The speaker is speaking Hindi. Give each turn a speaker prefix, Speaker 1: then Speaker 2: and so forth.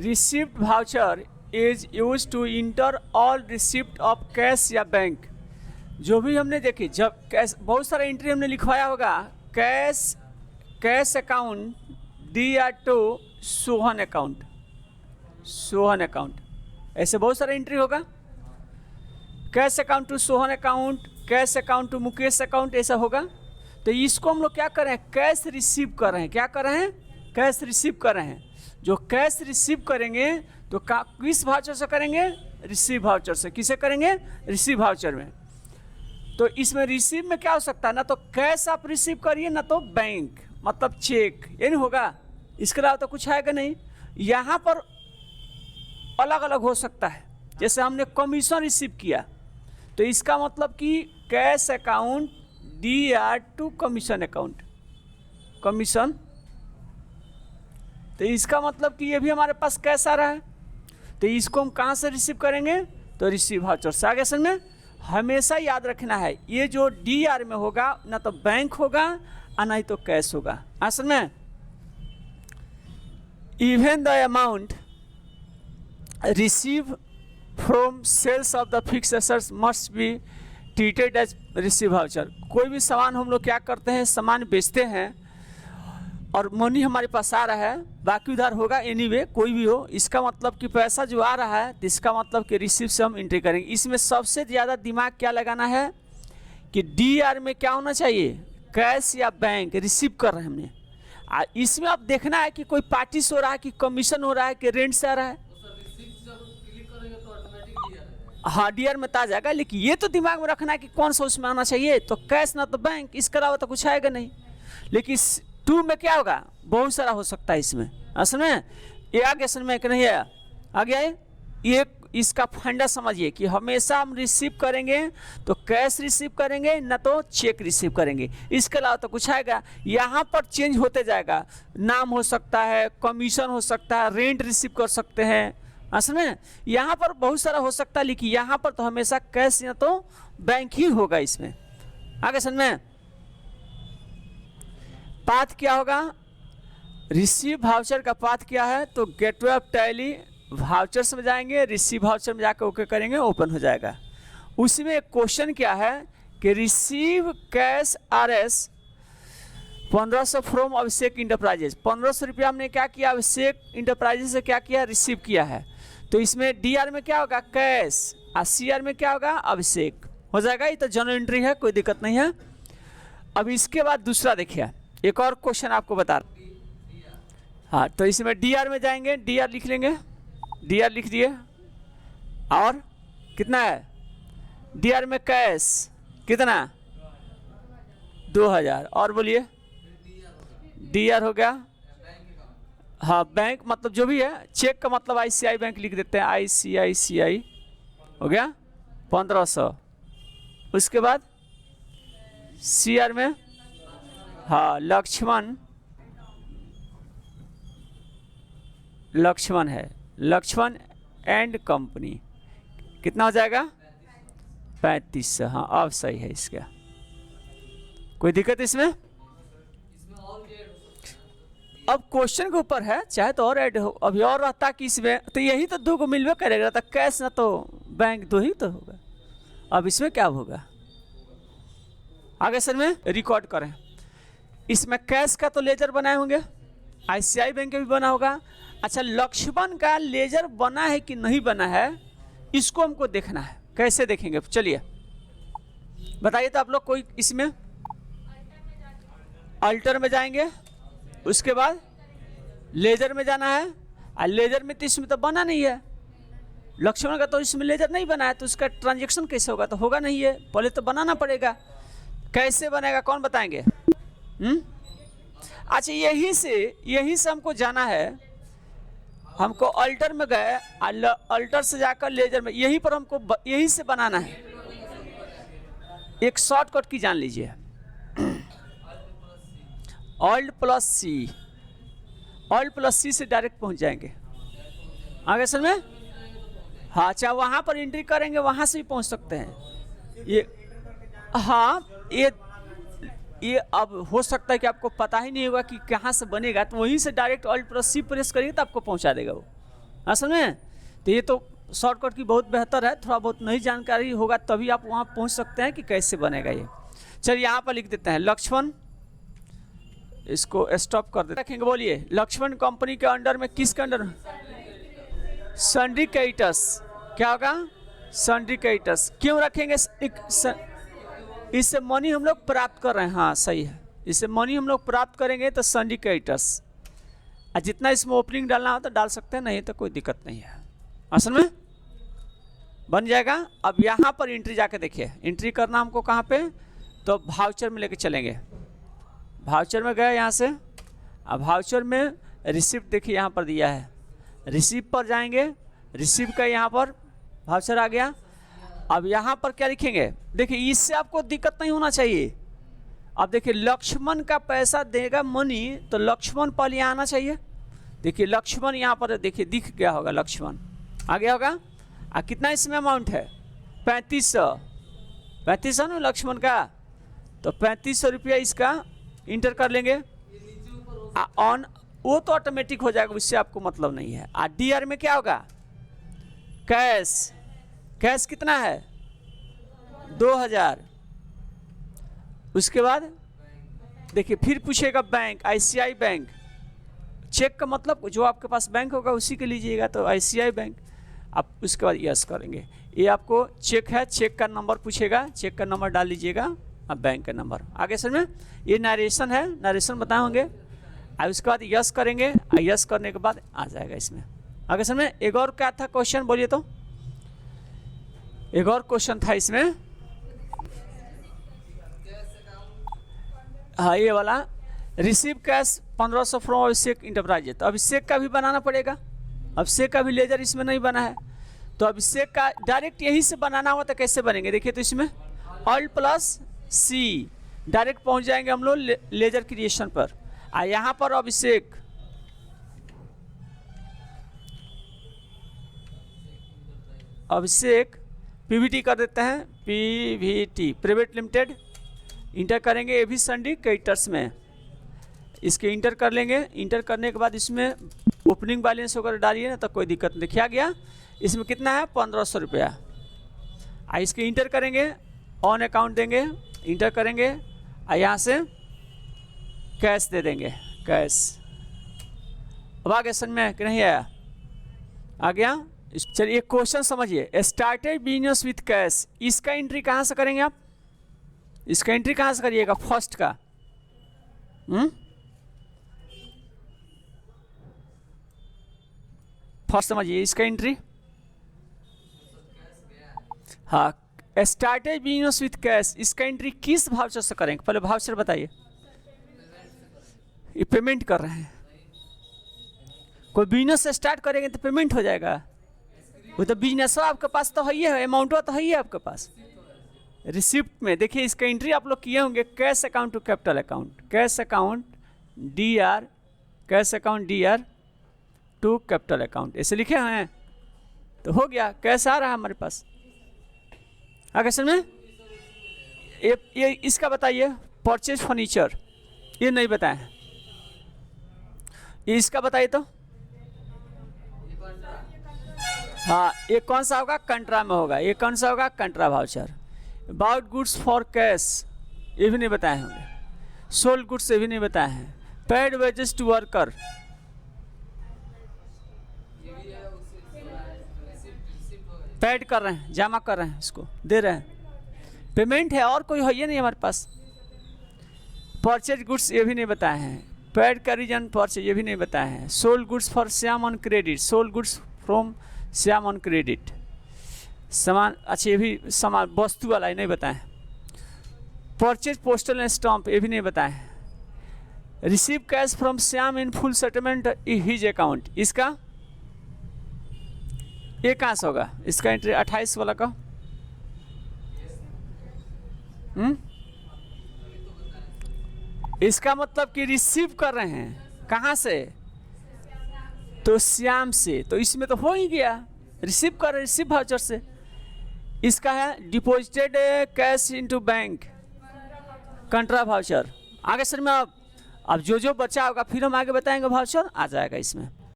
Speaker 1: Receipt voucher is use to enter all receipt of cash या बैंक। जो भी हमने देखी, जब कैश बहुत सारा एंट्री हमने लिखवाया होगा, cash account DR to Sohan account, ऐसे बहुत सारा एंट्री होगा। Cash account to Sohan account, cash account to Mukesh account, ऐसा होगा। तो इसको हम लोग क्या कर रहे हैं, कैश रिसीव कर रहे हैं। क्या कर रहे हैं, कैश रिसीव कर रहे हैं। जो कैश रिसीव करेंगे तो किस वाउचर से करेंगे, रिसीव वाउचर से। किसे करेंगे, रिसीव वाउचर में। तो इसमें रिसीव में क्या हो सकता है, ना तो कैश आप रिसीव करिए, ना तो बैंक मतलब चेक, ये नहीं होगा। इसके अलावा तो कुछ आएगा नहीं। यहाँ पर अलग अलग हो सकता है। जैसे हमने कमीशन रिसीव किया तो इसका मतलब कि cash account DR to commission account, commission. तो इसका मतलब कि ये भी हमारे पास कैश आ रहा है। तो इसको हम कहाँ से रिसीव करेंगे, तो रिसीव वाउचर से। आगे समझ में हमेशा याद रखना है, ये जो DR में होगा ना तो बैंक होगा और ना ही तो कैश होगा। असल में even the amount receive from sales of the fixed assets must be treated as receive voucher. कोई भी सामान हम लोग क्या करते हैं, सामान बेचते हैं और मनी हमारे पास आ रहा है, बाकी उधार होगा एनीवे, कोई भी हो। इसका मतलब कि पैसा जो आ रहा है, तो इसका मतलब कि रिसीव से हम एंट्री करेंगे। इसमें सबसे ज़्यादा दिमाग क्या लगाना है कि DR में क्या होना चाहिए, कैश या बैंक रिसीव कर रहे हैं हमने। इसमें अब देखना है कि कोई पार्टी से हो रहा है, कि कमीशन हो रहा है, कि रेंट से आ रहा है। हाँ, DR में आ जाएगा, लेकिन ये तो दिमाग में रखना है कि कौन सा उसमें आना चाहिए, तो कैश ना तो बैंक। इसके अलावा तो कुछ आएगा नहीं। लेकिन 2 में क्या होगा, बहुत सारा हो सकता है इसमें। असल में ये आगे असल में नहीं आया, आ गया है। ये इसका फंडा समझिए कि हमेशा हम रिसीव करेंगे तो कैश रिसीव करेंगे, ना तो चेक रिसीव करेंगे। इसके अलावा तो कुछ आएगा। यहाँ पर चेंज होते जाएगा, नाम हो सकता है, कमीशन हो सकता है, रेंट रिसीव कर सकते हैं। असल में यहाँ पर बहुत सारा हो सकता है, लेकिन यहाँ पर तो हमेशा कैश या तो बैंक ही होगा इसमें। आगे समझ में पाथ क्या होगा, रिसीव वाउचर का पाथ क्या है, तो गेटवे ऑफ टैली वाउचर्स में जाएंगे, रिसीव वाउचर में जाकर ओके करेंगे, ओपन हो जाएगा। उसमें एक क्वेश्चन क्या है कि receive cash RS 1500 from Abhishek enterprises. 1500 रुपया हमने क्या किया, अभिषेक इंटरप्राइजेज से क्या किया, रिसीव किया है। तो इसमें DR में क्या होगा, कैश, और CR में क्या होगा, अभिषेक हो जाएगा। ये तो जनरल एंट्री है, कोई दिक्कत नहीं है। अब इसके बाद दूसरा देखिए, एक और क्वेश्चन आपको बता। हाँ, तो इसमें DR में जाएंगे, DR लिख लेंगे, DR लिख दिए। और कितना है, DR में कैश कितना, 2000। और बोलिए, DR हो गया। हाँ, बैंक मतलब जो भी है, चेक का मतलब ICI बैंक लिख देते हैं, ICICI हो गया 1500। उसके बाद CR में हाँ लक्ष्मण है, लक्ष्मण एंड कंपनी, कितना हो जाएगा, 3500। हाँ, अब सही है इसका, कोई दिक्कत इसमें। अब क्वेश्चन के ऊपर है, चाहे तो और ऐड हो, अभी और रहता कि इसमें तो यही तो 2 को मिलवे करेगा, तो कैश ना तो बैंक, 2 ही तो होगा। अब इसमें क्या होगा, आगे सर में रिकॉर्ड करें। इसमें कैश का तो लेजर बनाए होंगे, ICI बैंक का भी बना होगा। अच्छा, लक्ष्मण का लेजर बना है कि नहीं बना है, इसको हमको देखना है। कैसे देखेंगे, चलिए बताइए तो आप लोग। कोई इसमें अल्टर में जाएंगे, उसके बाद लेजर में जाना है। और लेजर में तो इसमें तो बना नहीं है, लक्ष्मण का तो इसमें लेजर नहीं बना है, तो उसका ट्रांजैक्शन कैसे होगा, तो होगा नहीं है, पहले तो बनाना पड़ेगा। कैसे बनेगा, कौन बताएंगे। अच्छा, यहीं से हमको जाना है। हमको अल्टर में गए, अल्टर से जाकर लेजर में, यहीं पर हमको यहीं से बनाना है। एक शॉर्टकट की जान लीजिए, Alt + C, Alt + C से डायरेक्ट पहुंच जाएंगे। आगे समझ में। हाँ, चाहे वहाँ पर एंट्री करेंगे, वहाँ से भी पहुँच सकते हैं। ये हाँ, ये अब हो सकता है कि आपको पता ही नहीं होगा कि कहाँ से बनेगा, तो वहीं से डायरेक्ट Alt + C प्रेस करिए तो आपको पहुँचा देगा वो। असल में तो ये तो शॉर्टकट की बहुत बेहतर है, थोड़ा बहुत नई जानकारी होगा तभी आप वहाँ पहुँच सकते हैं कि कैसे बनेगा ये। चलिए यहाँ पर लिख देते हैं लक्ष्मण, इसको स्टॉप कर देते रखेंगे। बोलिए लक्ष्मण कंपनी के अंडर में, किसके अंडर में? सिंडिकेटस। क्या होगा? सिंडिकेटस। क्यों रखेंगे? इससे मनी हम लोग प्राप्त कर रहे हैं। हाँ सही है, इससे मनी हम लोग प्राप्त करेंगे तो सिंडिकेटस। जितना इसमें ओपनिंग डालना हो तो डाल सकते हैं, नहीं तो कोई दिक्कत नहीं है। असल में बन जाएगा। अब यहाँ पर एंट्री जाके देखिए, एंट्री करना हमको कहाँ पे? तो भाउचर में लेके चलेंगे। भाउचर में गए यहाँ से, अब भाउचर में रिसिप्ट देखिए यहाँ पर दिया है, रिसिप्ट पर जाएंगे, रिसिप्ट का यहाँ पर भाउचर आ गया। अब यहाँ पर क्या लिखेंगे? देखिए इससे आपको दिक्कत नहीं होना चाहिए। अब देखिए लक्ष्मण का पैसा देगा मनी, तो लक्ष्मण पहले यहाँ आना चाहिए। देखिए लक्ष्मण यहाँ पर देखिए दिख गया होगा, लक्ष्मण आ गया होगा। कितना इसमें अमाउंट है? 3500। 3500 ना लक्ष्मण का, तो 3500 रुपया इसका इंटर कर लेंगे। ऑन वो तो ऑटोमेटिक हो जाएगा, उससे आपको मतलब नहीं है। डीआर में क्या होगा? कैश। कैश कितना है? 2000। उसके बाद देखिए फिर पूछेगा बैंक, आईसीआई बैंक। चेक का मतलब जो आपके पास बैंक होगा उसी के लीजिएगा, तो आईसीआई बैंक। आप उसके बाद यस करेंगे। ये आपको चेक है, चेक का नंबर पूछेगा, चेक का नंबर डाल लीजिएगा, अब बैंक का नंबर। आगे समझ में? ये नरेशन है, नरेशन बताए होंगे। और उसके बाद यस करेंगे, यस करने के बाद आ जाएगा इसमें। आगे समझ में? एक और क्या था क्वेश्चन, बोलिए तो। एक और क्वेश्चन था इसमें, हाँ ये वाला, receive cash 1500 from Abhishek enterprises. तो अभिषेक का भी बनाना पड़ेगा, अभिषेक का भी लेजर इसमें नहीं बना है, तो अभिषेक का डायरेक्ट यहीं से बनाना हुआ तो कैसे बनेंगे? देखिए तो इसमें ऑल्ट प्लस सी डायरेक्ट पहुंच जाएंगे हम लोग लेजर क्रिएशन पर। यहाँ पर अभिषेक, अभिषेक पीवीटी कर देते हैं, पीवीटी प्राइवेट लिमिटेड इंटर करेंगे। ये भी सिंडिकेटर्स में इसके इंटर कर लेंगे। इंटर करने के बाद इसमें ओपनिंग बैलेंस वगैरह डालिए ना, तो कोई दिक्कत नहीं। क्या गया इसमें? कितना है? 1500 रुपया। इसके इंटर करेंगे, ऑन अकाउंट देंगे, इंटर करेंगे, यहाँ से कैश दे देंगे, कैश। अब आगे समझ में कि नहीं आया? आ गया। चलिए क्वेश्चन समझिए, स्टार्टेड बिजनेस विथ कैश, इसका एंट्री कहाँ से करेंगे आप? इसका एंट्री कहाँ से करिएगा? फर्स्ट का। फर्स्ट समझिए इसका एंट्री। हाँ, स्टार्टेड बिजनेस विथ कैश, इसका एंट्री किस भाउचर से करेंगे? पहले भाउचर बताइए। ये पेमेंट कर रहे हैं, कोई बिजनेस से स्टार्ट करेंगे तो पेमेंट हो जाएगा। वो तो बिजनेस आपके पास तो है ही है, अमाउंट तो है ही है आपके पास। रिसिप्ट में देखिए इसका एंट्री आप लोग किए होंगे, cash account to capital account, cash account DR, cash account DR to capital account, ऐसे लिखे हैं तो हो गया, कैश आ रहा है हमारे पास। आगे समझ में? ये इसका बताइए, परचेज फर्नीचर, ये नहीं बताए हैं। ये इसका बताइए तो। हाँ, ये कौन सा होगा? कंट्रा में होगा। ये कौन सा होगा? Contra voucher. About goods for cash, ये भी नहीं बताए होंगे। सोल्ड गुड्स, ये भी नहीं बताए हैं। Paid wages to worker, paid कर रहे हैं, जमा कर रहे हैं, इसको दे रहे हैं, पेमेंट है, और कोई है ये नहीं हमारे पास। परचेज गुड्स, ये भी नहीं बताए हैं। पेड का रीजन परचेज, ये भी नहीं बताए हैं। Sold goods for Shyam on credit, sold goods from Shyam on credit, सामान, अच्छा ये भी सामान वस्तु वाला, ये नहीं बताए। परचेज पोस्टल एंड स्टाम्प, ये भी नहीं बताए हैं। Receive cash from Shyam in full settlement his account, इसका ये कहाँ से होगा? इसका एंट्री 28 वाला का। इसका मतलब कि रिसीव कर रहे हैं कहाँ से? तो श्याम से, तो इसमें तो हो ही गया, रिसीव कर रहे, रिसीव भाउचर से। इसका है deposited cash into bank, कंट्रा voucher. आगे सर में अब जो बचा होगा फिर हम आगे बताएंगे, भाउचर आ जाएगा इसमें।